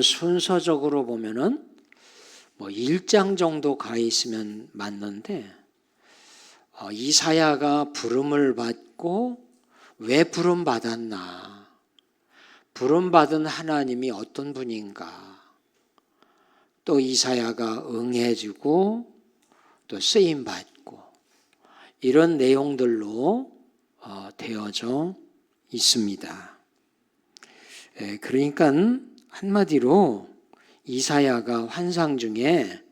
순서적으로 보면은 1장 정도 가 있으면 맞는데 이사야가 부름을 받고 왜 부름 받았나? 부름 받은 하나님이 어떤 분인가? 또 이사야가 응해주고 또 쓰임 받고 이런 내용들로 되어져 있습니다. 그러니까 한마디로 이사야가 환상 중에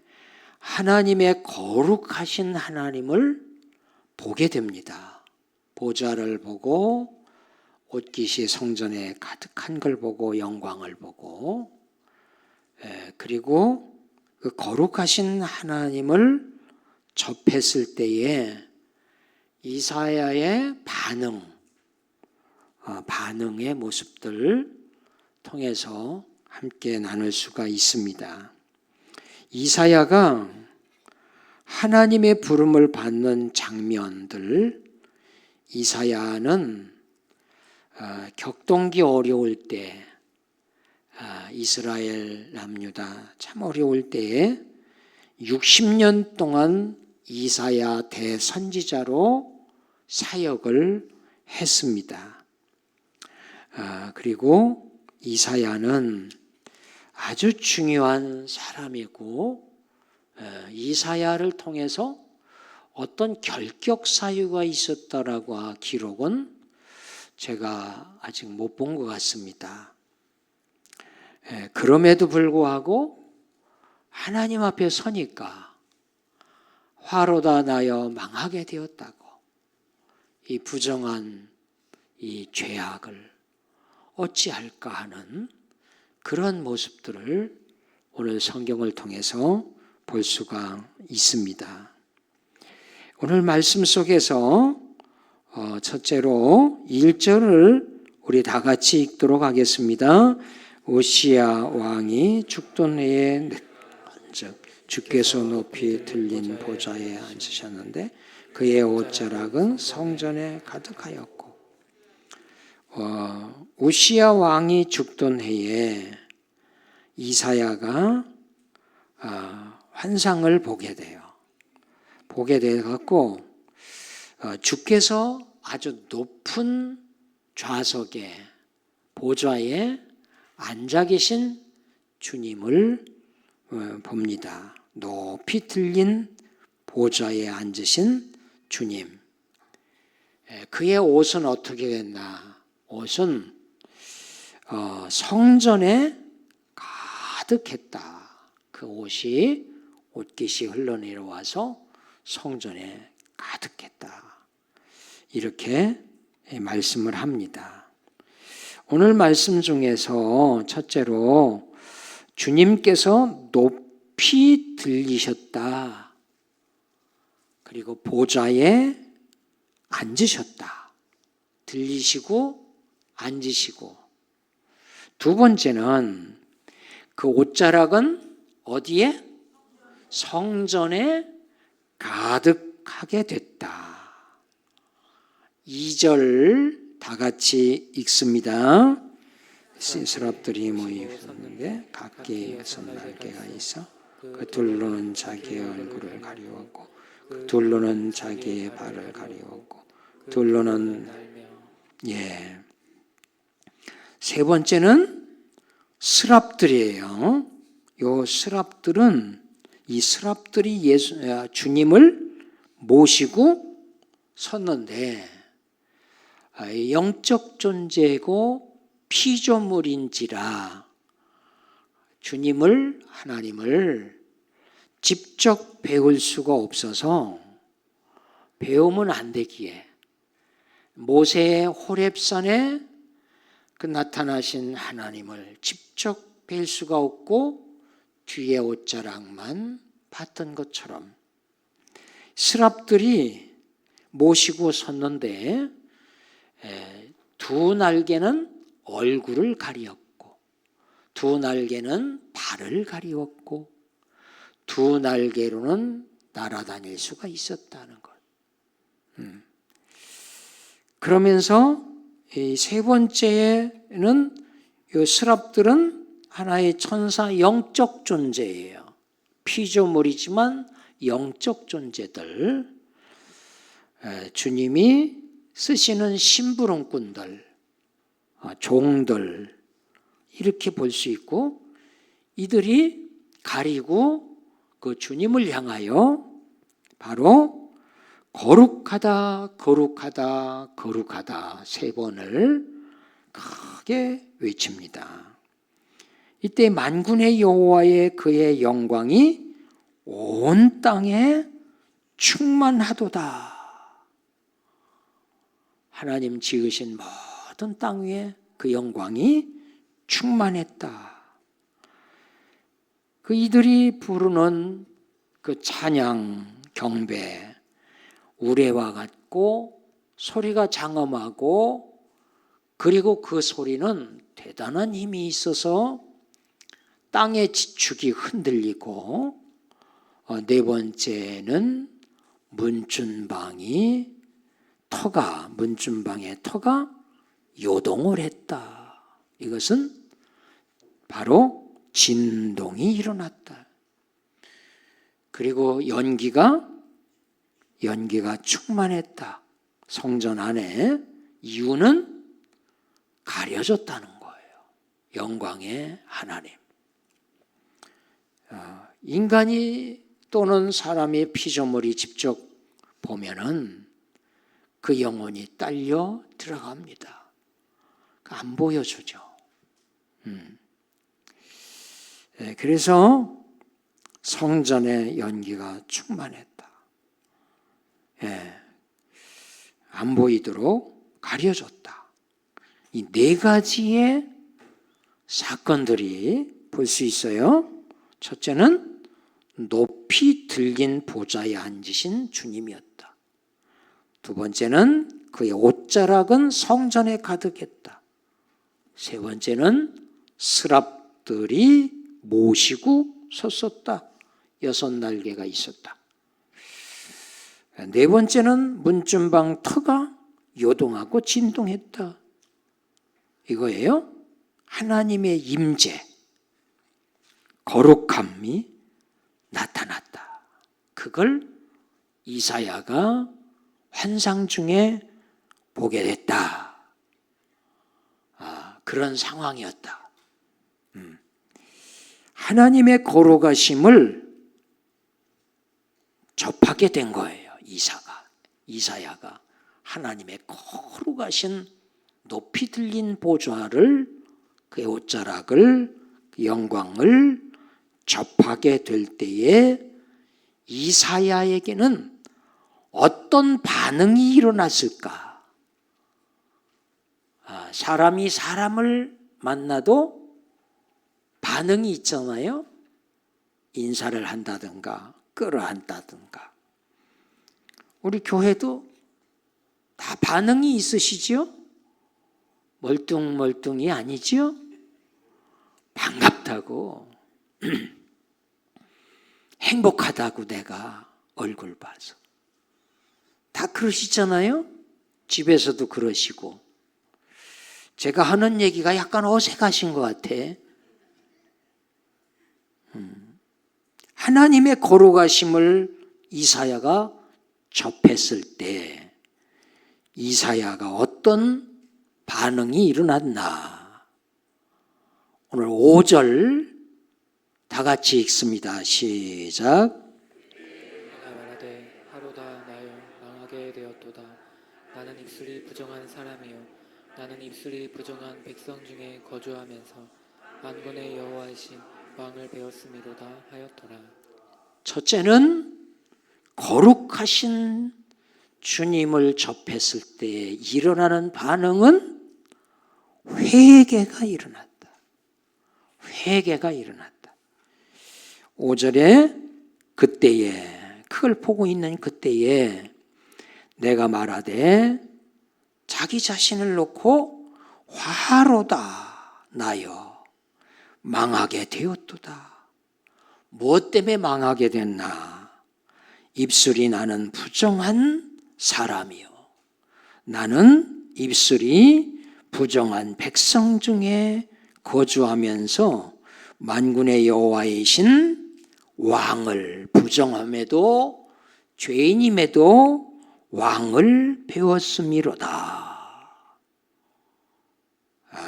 하나님의 거룩하신 하나님을 보게 됩니다. 보좌를 보고 옷깃이 성전에 가득한 걸 보고 영광을 보고 그리고 그 거룩하신 하나님을 접했을 때에 이사야의 반응의 모습들을 통해서 함께 나눌 수가 있습니다. 이사야가 하나님의 부름을 받는 장면들, 이사야는 격동기 어려울 때, 이스라엘 남유다 참 어려울 때에 60년 동안 이사야 대선지자로 사역을 했습니다. 그리고 이사야는 아주 중요한 사람이고 이사야를 통해서 어떤 결격 사유가 있었다라고 기록은 제가 아직 못 본 것 같습니다. 그럼에도 불구하고 하나님 앞에 서니까 화로다 나여 망하게 되었다고 이 부정한 이 죄악을 어찌할까 하는 그런 모습들을 오늘 성경을 통해서 볼 수가 있습니다. 오늘 말씀 속에서 첫째로 1절을 우리 다 같이 읽도록 하겠습니다. 오시야 왕이 죽던 해에 주께서 높이 들린 보좌에 앉으셨는데 그의 옷자락은 성전에 가득하였고 우시야 왕이 죽던 해에 이사야가 환상을 보게 돼요. 보게 돼갖고 주께서 아주 높은 좌석에 보좌에 앉아 계신 주님을 봅니다. 높이 들린 보좌에 앉으신 주님. 그의 옷은 어떻게 됐나? 옷은 성전에 가득했다. 그 옷이 옷깃이 흘러내려와서 성전에 가득했다. 이렇게 말씀을 합니다. 오늘 말씀 중에서 첫째로 주님께서 높이 들리셨다. 그리고 보좌에 앉으셨다. 들리시고 앉으시고 두 번째는 그 옷자락은 어디에? 성전에 가득하게 됐다. 2절 다 같이 읽습니다. 스랍들이 모이었는데 각기 6날개가 있어 그 둘로는 자기의 얼굴을 가리웠고 그 둘로는 자기의 발을 가리웠고 둘로는 세 번째는 스랍들이에요. 요 스랍들은 이 스랍들이 주님을 모시고 섰는데 영적 존재고 피조물인지라 하나님을 직접 배울 수가 없어서 배우면 안 되기에 모세의 호렙산에 그 나타나신 하나님을 직접 뵐 수가 없고 뒤에 옷자락만 봤던 것처럼 스랍들이 모시고 섰는데 두 날개는 얼굴을 가리웠고 두 날개는 발을 가리웠고 두 날개로는 날아다닐 수가 있었다는 것. 그러면서 이 세 번째는 이 스랍들은 하나의 천사, 영적 존재예요. 피조물이지만 영적 존재들, 주님이 쓰시는 심부름꾼들, 종들, 이렇게 볼 수 있고, 이들이 가리고 그 주님을 향하여 바로 거룩하다, 거룩하다, 거룩하다 3번을 크게 외칩니다. 이때 만군의 여호와의 그의 영광이 온 땅에 충만하도다. 하나님 지으신 모든 땅 위에 그 영광이 충만했다. 그 이들이 부르는 그 찬양, 경배, 우레와 같고 소리가 장엄하고, 그리고 그 소리는 대단한 힘이 있어서 땅의 지축이 흔들리고, 4번째는 문준방의 터가 요동을 했다. 이것은 바로 진동이 일어났다. 그리고 연기가 충만했다. 성전 안에. 이유는 가려졌다는 거예요. 영광의 하나님. 인간이 또는 사람의 피조물이 직접 보면은 그 영혼이 딸려 들어갑니다. 안 보여주죠. 그래서 성전의 연기가 충만했다. 안 보이도록 가려졌다. 이 4가지의 사건들이 볼 수 있어요. 첫째는 높이 들긴 보좌에 앉으신 주님이었다. 2번째는 그의 옷자락은 성전에 가득했다. 3번째는 스랍들이 모시고 섰었다. 6날개가 있었다. 4번째는 문준방 터가 요동하고 진동했다. 이거예요. 하나님의 임재, 거룩함이 나타났다. 그걸 이사야가 환상 중에 보게 됐다. 그런 상황이었다. 하나님의 거룩하심을 접하게 된 거예요. 이사야가 하나님의 거룩하신 높이 들린 보좌를, 그의 옷자락을, 그 영광을 접하게 될 때에 이사야에게는 어떤 반응이 일어났을까? 사람이 사람을 만나도 반응이 있잖아요. 인사를 한다든가 끌어안다든가. 우리 교회도 다 반응이 있으시죠? 멀뚱멀뚱이 아니지요? 반갑다고 행복하다고 내가 얼굴 봐서 다 그러시잖아요. 집에서도 그러시고. 제가 하는 얘기가 약간 어색하신 것 같아. 하나님의 거룩하심을 이사야가 접했을 때 이사야가 어떤 반응이 일어났나? 오늘 5절 다 같이 읽습니다. 시작. 내가 말하되 하루다 나여 망하게 되었도다. 나는 입술이 부정한 사람이요 나는 입술이 부정한 백성 중에 거주하면서 만군의 여호와이신 왕을 배웠음이로다 하였더라. 첫째는 거룩하신 주님을 접했을 때 일어나는 반응은 회개가 일어났다. 회개가 일어났다. 5절에 그때에, 그걸 보고 있는 그때에 내가 말하되 자기 자신을 놓고 화로다 나여 망하게 되었도다. 무엇 때문에 망하게 됐나? 입술이 나는 부정한 사람이요 나는 입술이 부정한 백성 중에 거주하면서 만군의 여호와이신 왕을 부정함에도 죄인임에도 왕을 배웠음이로다.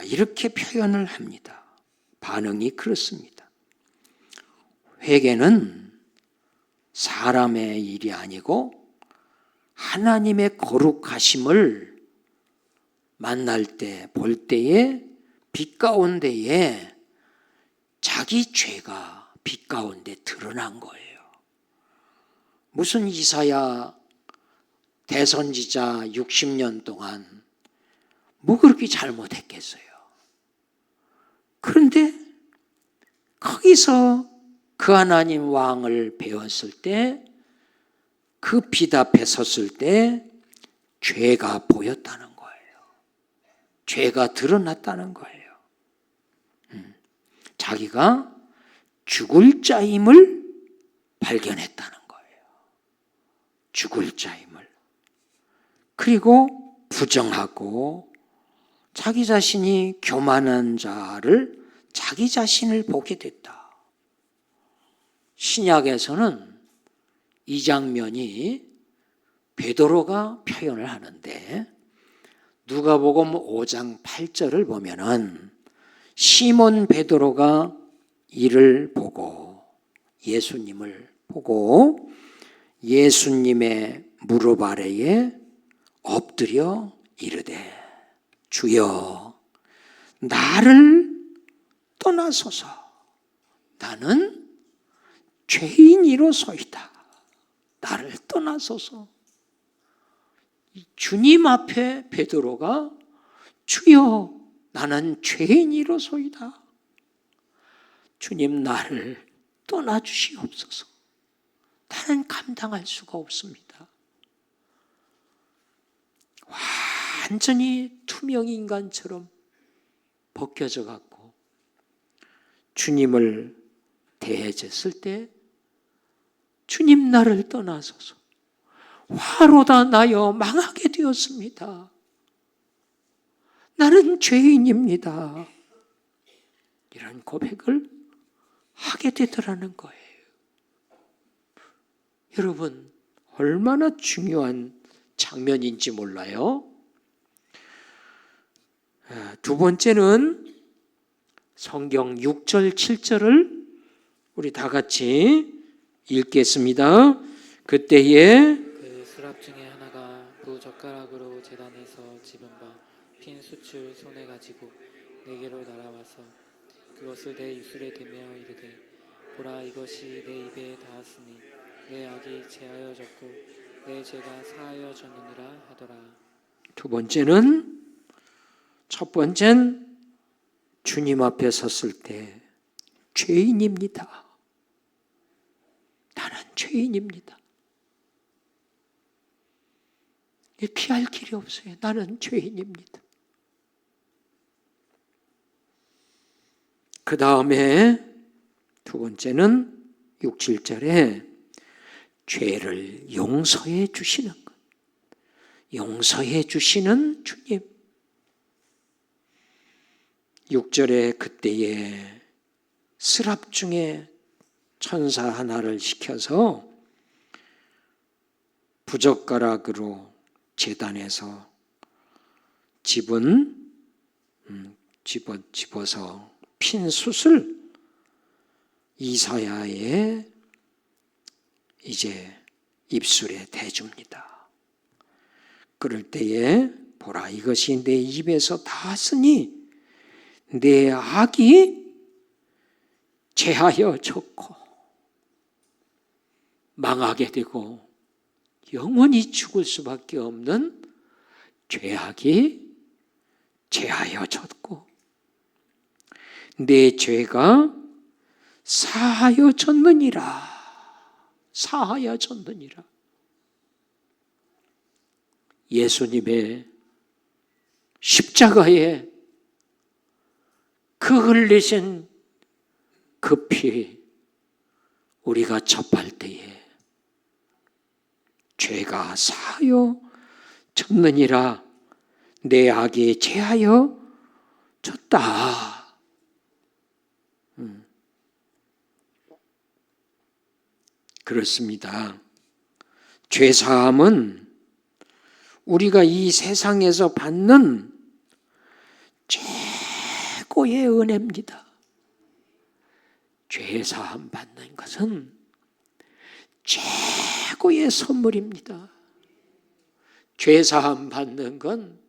이렇게 표현을 합니다. 반응이 그렇습니다. 회개는 사람의 일이 아니고 하나님의 거룩하심을 만날 때, 볼 때에 빛 가운데에 자기 죄가 빛 가운데 드러난 거예요. 무슨 이사야 대선지자 60년 동안 뭐 그렇게 잘못했겠어요. 그런데 거기서 그 하나님 왕을 배웠을 때, 그 빛 앞에 섰을 때 죄가 보였다는 거예요. 죄가 드러났다는 거예요. 자기가 죽을 자임을 발견했다는 거예요. 죽을 자임을. 그리고 부정하고 자기 자신이 교만한 자를, 자기 자신을 보게 됐다. 신약에서는 이 장면이 베드로가 표현을 하는데, 누가복음 5장 8절을 보면은 시몬 베드로가 이를 보고, 예수님을 보고 예수님의 무릎 아래에 엎드려 이르되 주여 나를 떠나소서, 나는 죄인이로소이다. 나를 떠나소서. 주님 앞에 베드로가 주여 나는 죄인이로소이다. 주님 나를 떠나주시옵소서. 나는 감당할 수가 없습니다. 완전히 투명 인간처럼 벗겨져 갖고 주님을 대해졌을 때 주님 나를 떠나소서. 화로다 나여 망하게 되었습니다. 나는 죄인입니다. 이런 고백을 하게 되더라는 거예요. 여러분, 얼마나 중요한 장면인지 몰라요? 두 번째는 성경 6절, 7절을 우리 다 같이 읽겠습니다. 그때에 그 수랍 중에 하나가 부젓가락으로 제단에서 집은 바 핀 숯을 손에 가지고 내게로 날아와서 그것을 내 입술에 대며 이르되 보라 이것이 내 입에 닿았으니 내 악이 제하여졌고 내 죄가 사하여졌느니라 하더라. 두 번째는, 첫 번째는 주님 앞에 섰을 때 죄인입니다. 나는 죄인입니다. 피할 길이 없어요. 나는 죄인입니다. 그 다음에 두 번째는 6, 7절에 죄를 용서해 주시는 것. 용서해 주시는 주님. 6절에 그때에 스랍 중에 천사 하나를 시켜서 부젓가락으로 제단에서 집어서 핀 숯을 이사야의 이제 입술에 대줍니다. 그럴 때에 보라 이것이 내 입에서 닿았으니 내 악이 제하여 졌고 망하게 되고 영원히 죽을 수밖에 없는 죄악이 제하여 졌고 내 죄가 사하여졌느니라. 사하여졌느니라. 예수님의 십자가에 그 흘리신 그 피 우리가 접할 때에 죄가 사하여졌느니라. 내 악이 제하여 졌다. 그렇습니다. 죄사함은 우리가 이 세상에서 받는 최고의 은혜입니다. 죄사함 받는 것은 최고의 선물입니다. 죄사함 받는 건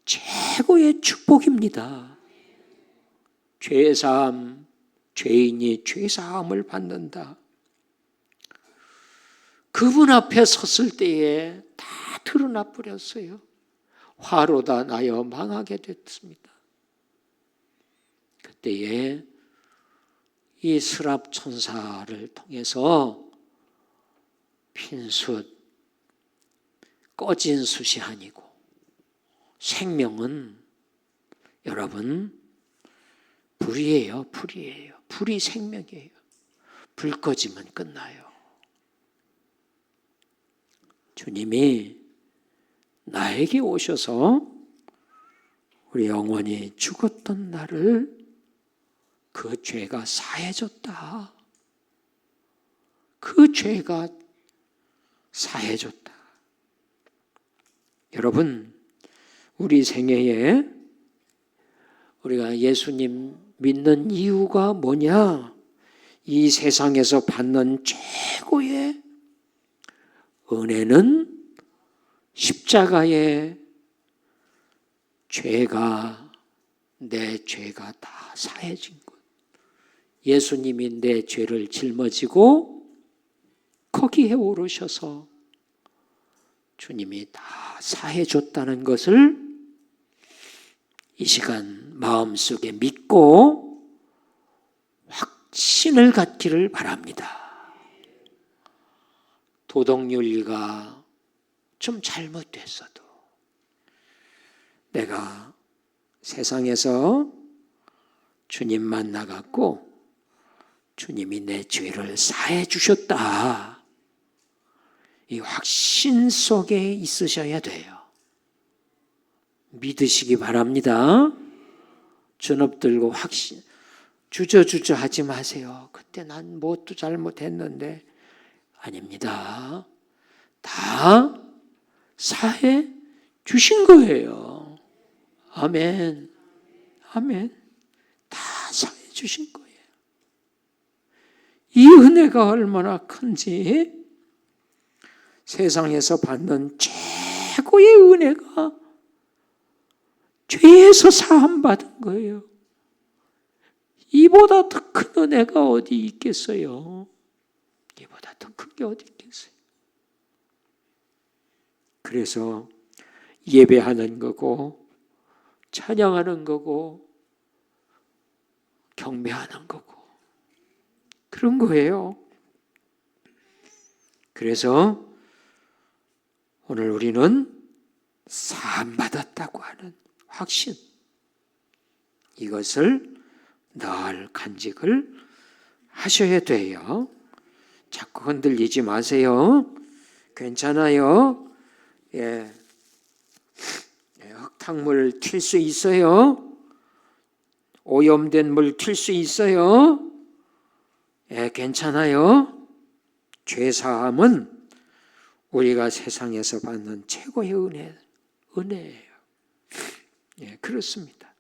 최고의 축복입니다. 죄사함, 죄인이 죄사함을 받는다. 그분 앞에 섰을 때에 다 드러나 버렸어요. 화로 다 나여 망하게 됐습니다. 그때에 이 스랍 천사를 통해서 핀 숯, 꺼진 숯이 아니고 생명은 여러분 불이에요. 불이에요. 불이 생명이에요. 불 꺼지면 끝나요. 주님이 나에게 오셔서 우리 영원히 죽었던 나를 그 죄가 사해졌다. 그 죄가 사해졌다. 여러분, 우리 생애에 우리가 예수님 믿는 이유가 뭐냐? 이 세상에서 받는 최고의 은혜는 십자가의 죄가, 내 죄가 다 사해진 것. 예수님이 내 죄를 짊어지고 거기에 오르셔서 주님이 다 사해줬다는 것을 이 시간 마음속에 믿고 확신을 갖기를 바랍니다. 도덕윤리가 좀 잘못됐어도 내가 세상에서 주님 만나갖고 주님이 내 죄를 사해 주셨다. 이 확신 속에 있으셔야 돼요. 믿으시기 바랍니다. 전업 들고 확신, 주저주저 하지 마세요. 그때 난 뭣도 잘못했는데. 아닙니다. 다 사해 주신 거예요. 아멘. 아멘. 다 사해 주신 거예요. 이 은혜가 얼마나 큰지 세상에서 받는 최고의 은혜가 죄에서 사함받은 거예요. 이보다 더 큰 은혜가 어디 있겠어요? 이보다 더 큰 게 어디 있겠어요? 그래서 예배하는 거고 찬양하는 거고 경배하는 거고 그런 거예요. 그래서 오늘 우리는 사함받았다고 하는 확신, 이것을 늘 간직을 하셔야 돼요. 자꾸 흔들리지 마세요. 괜찮아요. 흙탕물 튈 수 있어요. 오염된 물 튈 수 있어요. 괜찮아요. 죄사함은 우리가 세상에서 받는 최고의 은혜예요. 그렇습니다.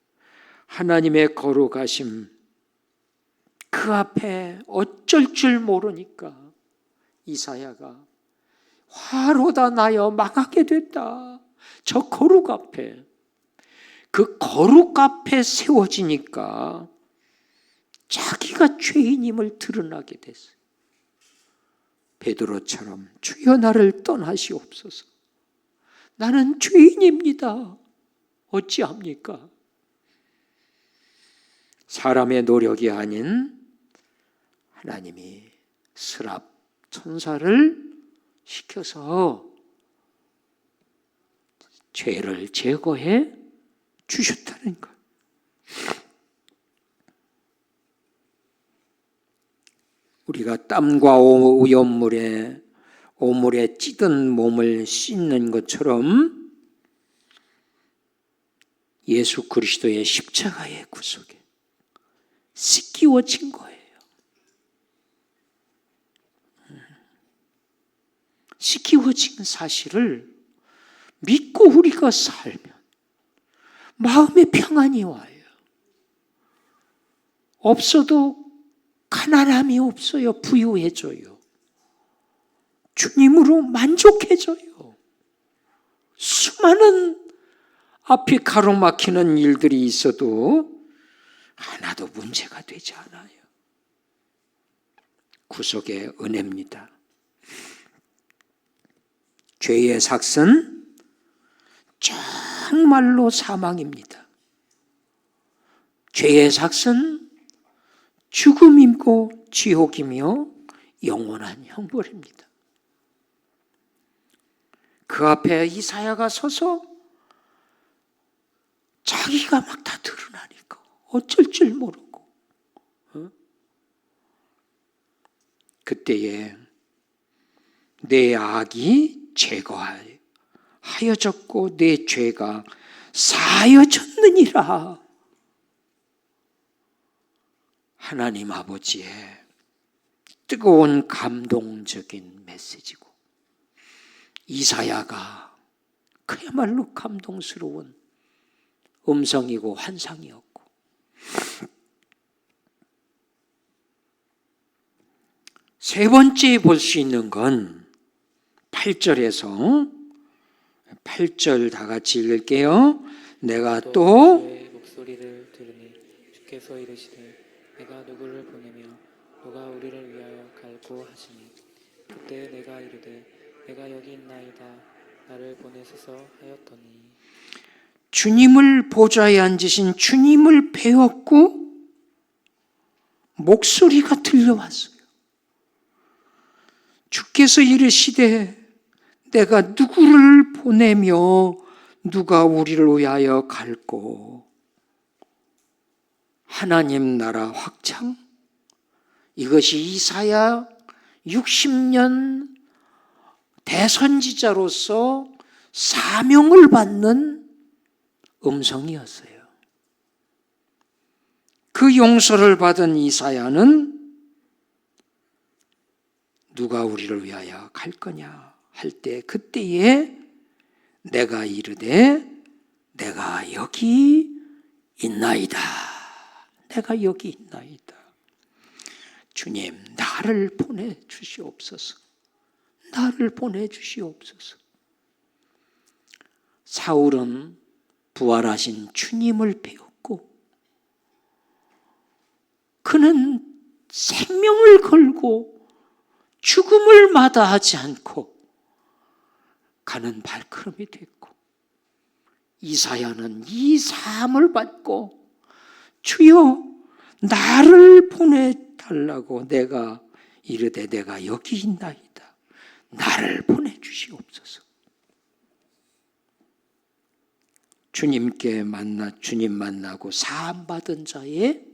하나님의 거룩하심, 그 앞에 어쩔 줄 모르니까 이사야가 화로다 나여 망하게 됐다. 저 거룩 앞에, 그 거룩 앞에 세워지니까 자기가 죄인임을 드러나게 됐어요. 베드로처럼 주여 나를 떠나시옵소서. 나는 죄인입니다. 어찌합니까? 사람의 노력이 아닌 하나님이 스랍 천사를 시켜서 죄를 제거해 주셨다는 것. 우리가 땀과 오염물에 오물에 찌든 몸을 씻는 것처럼 예수 그리스도의 십자가의 구속에 씻기워진 거예요. 지키워진 사실을 믿고 우리가 살면 마음에 평안이 와요. 없어도 가난함이 없어요. 부유해져요. 주님으로 만족해져요. 수많은 앞이 가로막히는 일들이 있어도 하나도 문제가 되지 않아요. 구속의 은혜입니다. 죄의 삭은 정말로 사망입니다. 죄의 삭은 죽음이고 지옥이며 영원한 형벌입니다. 그 앞에 이사야가 서서 자기가 막 다 드러나니까 어쩔 줄 모르고 그때에 내 악이 제거하여졌고 내 죄가 사하여졌느니라. 하나님 아버지의 뜨거운 감동적인 메시지고 이사야가 그야말로 감동스러운 음성이고 환상이었고 세 번째 볼 수 있는 건 8절에서 8절 다 같이 읽을게요. 내가 또 주의 목소리를 들으니 주께서 이르시되 내가 누구를 보내며 누가 우리를 위하여 갈고 하시니 그때 내가 이르되 내가 여기 있나이다 나를 보내소서 하였더니 주님을 보좌에 앉으신 주님을 배웠고 목소리가 들려왔어요. 주께서 이르시되 내가 누구를 보내며 누가 우리를 위하여 갈고. 하나님 나라 확장, 이것이 이사야 60년 대선지자로서 사명을 받는 음성이었어요. 그 용서를 받은 이사야는 누가 우리를 위하여 갈 거냐 할 때 그때에 내가 이르되 내가 여기 있나이다. 내가 여기 있나이다. 주님 나를 보내주시옵소서. 나를 보내주시옵소서. 사울은 부활하신 주님을 배웠고 그는 생명을 걸고 죽음을 마다하지 않고 가는 발걸음이 됐고 이사야는 이 사함을 받고 주여 나를 보내달라고 내가 이르되 내가 여기 있나이다. 나를 보내주시옵소서. 주님 만나고 사함받은 자의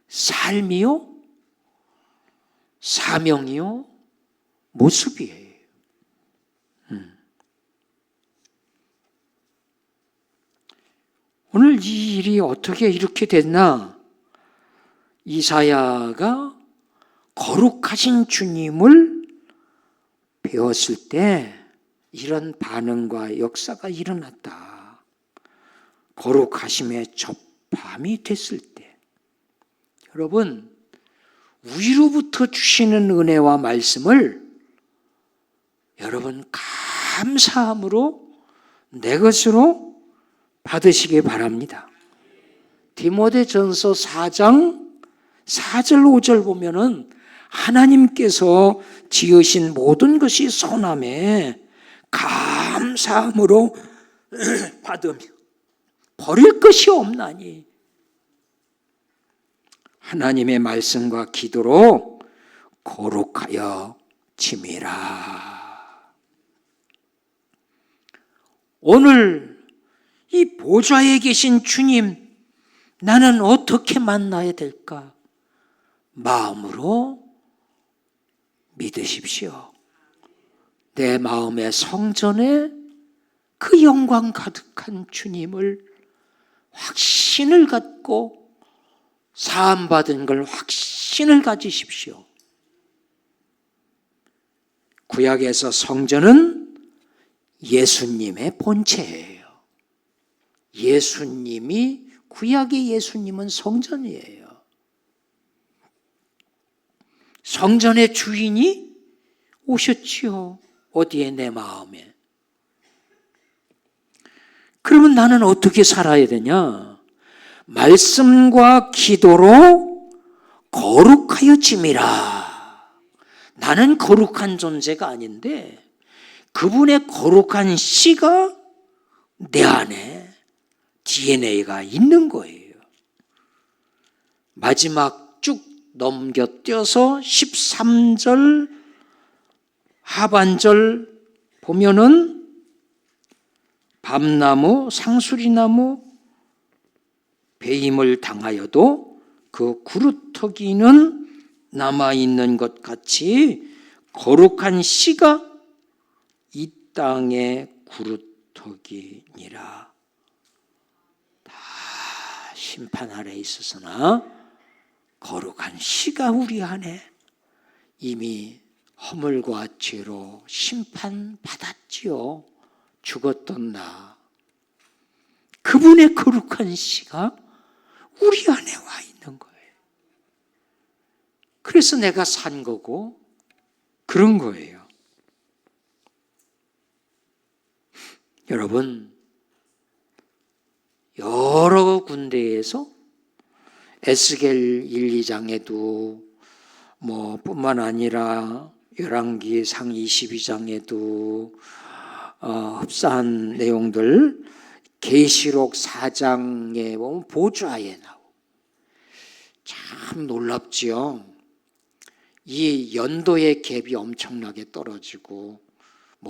삶이요 사명이요 모습이에요. 오늘 이 일이 어떻게 이렇게 됐나? 이사야가 거룩하신 주님을 배웠을 때 이런 반응과 역사가 일어났다. 거룩하심의 접함이 됐을 때. 여러분, 위로부터 주시는 은혜와 말씀을 여러분 감사함으로 내 것으로 받으시기 바랍니다. 디모데전서 4장 4절 5절 보면은 하나님께서 지으신 모든 것이 선함에 감사함으로 받으며 버릴 것이 없나니 하나님의 말씀과 기도로 거룩하여 지미라. 오늘 이 보좌에 계신 주님 나는 어떻게 만나야 될까? 마음으로 믿으십시오. 내 마음의 성전에 그 영광 가득한 주님을 확신을 갖고 사함받은 걸 확신을 가지십시오. 구약에서 성전은 예수님의 본체예요. 구약의 예수님은 성전이에요. 성전의 주인이 오셨지요. 어디에? 내 마음에. 그러면 나는 어떻게 살아야 되냐? 말씀과 기도로 거룩하여짐이라. 나는 거룩한 존재가 아닌데 그분의 거룩한 씨가 내 안에 DNA가 있는 거예요. 마지막 쭉 넘겨뛰어서 13절 하반절 보면은 밤나무, 상수리나무 배임을 당하여도 그 구루터기는 남아있는 것 같이 거룩한 씨가 이 땅의 구루터기니라. 다 심판 아래 있었으나 거룩한 씨가 우리 안에 이미 허물과 죄로 심판받았지요. 죽었던 나. 그분의 거룩한 씨가 우리 안에 와 있는 거예요. 그래서 내가 산 거고 그런 거예요. 여러분, 여러 군데에서 에스겔 1, 2장에도 뿐만 아니라 열왕기 상 22장에도 흡사한 내용들, 계시록 4장에 보면 보좌에 나오고 참 놀랍지요. 이 연도의 갭이 엄청나게 떨어지고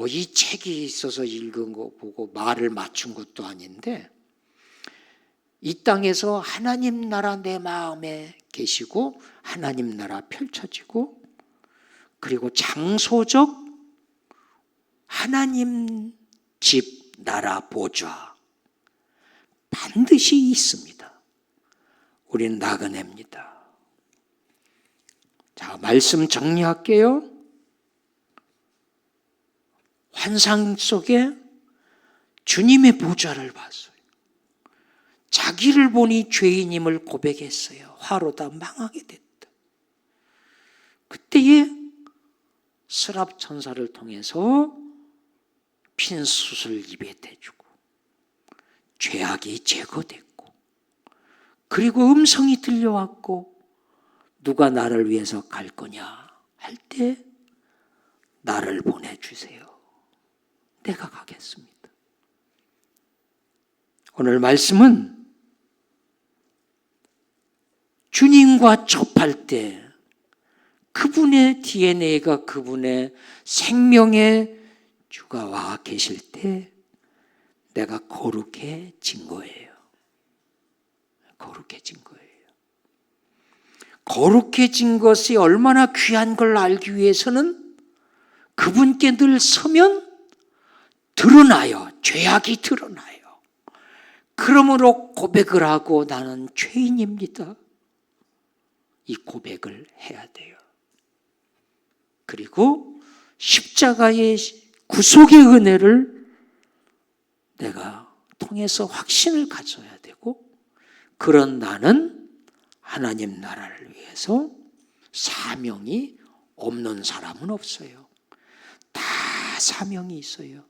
이 책이 있어서 읽은 거 보고 말을 맞춘 것도 아닌데 이 땅에서 하나님 나라 내 마음에 계시고 하나님 나라 펼쳐지고 그리고 장소적 하나님 집 나라 보좌 반드시 있습니다. 우리는 나그네입니다. 자, 말씀 정리할게요. 환상 속에 주님의 보좌를 봤어요. 자기를 보니 죄인임을 고백했어요. 화로다 망하게 됐다. 그때에 스랍 천사를 통해서 핀수술 입에 대주고 죄악이 제거됐고 그리고 음성이 들려왔고 누가 나를 위해서 갈 거냐 할 때 나를 보내주세요. 내가 가겠습니다. 오늘 말씀은 주님과 접할 때 그분의 DNA가 그분의 생명의 주가 와 계실 때 내가 거룩해진 거예요. 거룩해진 거예요. 거룩해진 것이 얼마나 귀한 걸 알기 위해서는 그분께 늘 서면 드러나요. 죄악이 드러나요. 그러므로 고백을 하고 나는 죄인입니다. 이 고백을 해야 돼요. 그리고 십자가의 구속의 은혜를 내가 통해서 확신을 가져야 되고 그런 나는 하나님 나라를 위해서 사명이 없는 사람은 없어요. 다 사명이 있어요.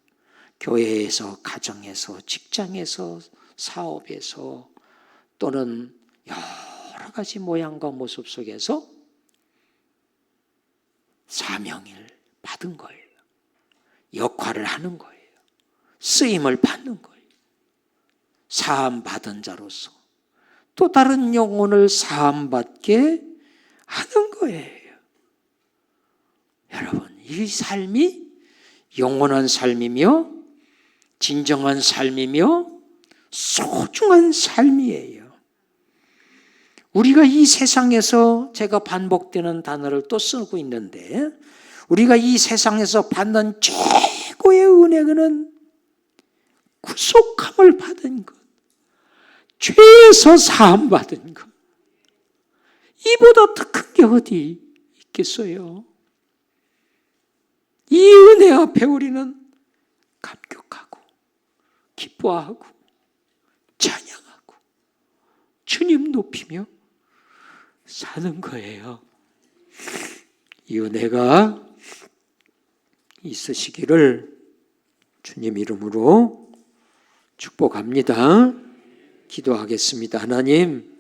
교회에서, 가정에서, 직장에서, 사업에서 또는 여러 가지 모양과 모습 속에서 사명을 받은 거예요. 역할을 하는 거예요. 쓰임을 받는 거예요. 사함받은 자로서 또 다른 영혼을 사함받게 하는 거예요. 여러분, 이 삶이 영원한 삶이며 진정한 삶이며 소중한 삶이에요. 우리가 이 세상에서 제가 반복되는 단어를 또 쓰고 있는데 우리가 이 세상에서 받는 최고의 은혜는 구속함을 받은 것, 죄에서 사함받은 것, 이보다 더 큰 게 어디 있겠어요? 이 은혜 앞에 우리는 감격하고 기뻐하고 찬양하고 주님 높이며 사는 거예요. 이 은혜가 있으시기를 주님 이름으로 축복합니다. 기도하겠습니다. 하나님,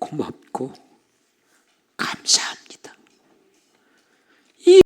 고맙고 감사합니다.